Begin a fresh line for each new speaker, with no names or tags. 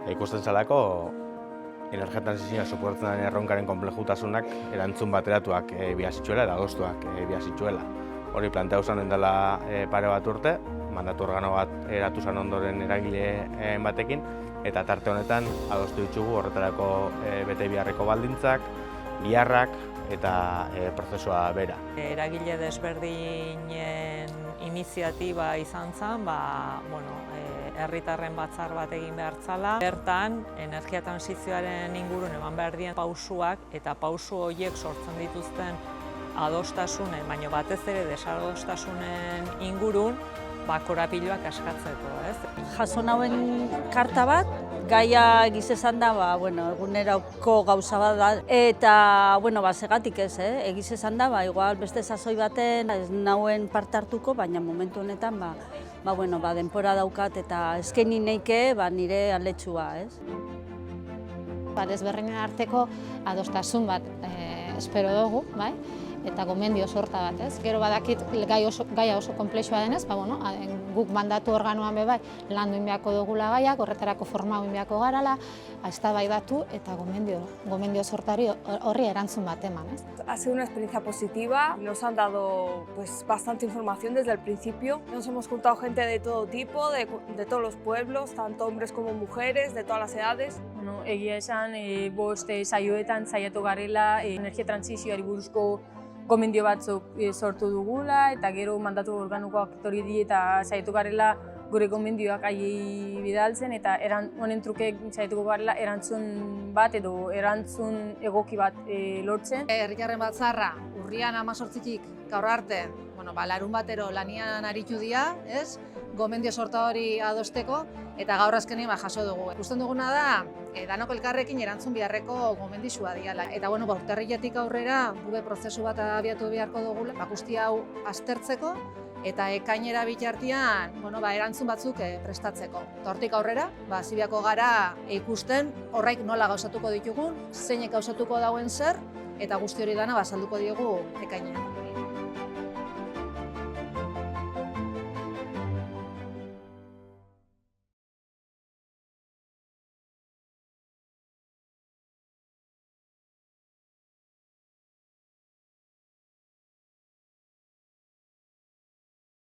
Ikusten zelako, energia transizioa suportatzen den erronkaren konplejutasunak erantzun bateratuak bihazitzuela eta adostuak bihazitzuela. Hori planteatu zen dela pare bat urte, mandatu organo bat eratu zen ondoren eragile batekin, eta tarte honetan adostu ditugu horretarako bete beharreko baldintzak, biharrak eta prozesua bera.
Eragile desberdinen iniziatiba izan zen, herritarren batzar bat egin behar zala. Bertan, energia transizioaren ingurun eman behar dien pausuak eta pausu horiek sortzen dituzten adostasunen, baina batez ere desadostasunen ingurun, korapiloak askatzeko, ez?
Jaso nauen karta bat, gaia egiz esan da, eguneroko gauza bat da, eta, segatik ez, egiz esan da, igual beste sasoi baten ez nauen parte hartuko, baina momentu honetan, denpora daukat eta eskaini neike nire aletxua, ez?
Desberdinen arteko adostasun bat espero dugu, bai? Eta gomendio sorta bat, ez? Gero badakit gaia oso konplexua denez, guk mandatu organoan bai landu inbeako dugula gaiak, horretarako formau inbeako garala, eztabaidatu eta gomendio sortari horri erantzun bat eman, ez?
Ha sido una experiencia positiva, nos han dado bastante información desde el principio. Nos hemos juntado gente de todo tipo, de todos los pueblos, tanto hombres como mujeres, de todas las edades.
Egia esan, bost saioetan saiatu garela energia transizioari buruzko gomendio batzuk sortu dugula, eta gero mandatu organokoak etorri die eta saiatu garela gure gomendioak haiei bidaltzen, eta honen truke saiatuko garela erantzun bat edo erantzun egoki bat lortzen.
Herritarren batzarra urrian 18tik gaur arte, larun batero lanian aritu dira, ez? Gomendio sorta hori adosteko, eta gaur azkenean jaso dugu. Ikusten duguna da, danok elkarrekin erantzun beharreko gomendizua diala. Eta urtarriletik aurrera, gube prozesu bat abiatu beharko dugula, guzti hau aztertzeko, eta ekainera bitartean erantzun batzuk prestatzeko. Eta hortik aurrera, hasi beharko gara ikusten horraik nola gauzatuko ditugun, zeinek gauzatuko dauen zer, eta guzti hori dana azalduko diogu ekainean.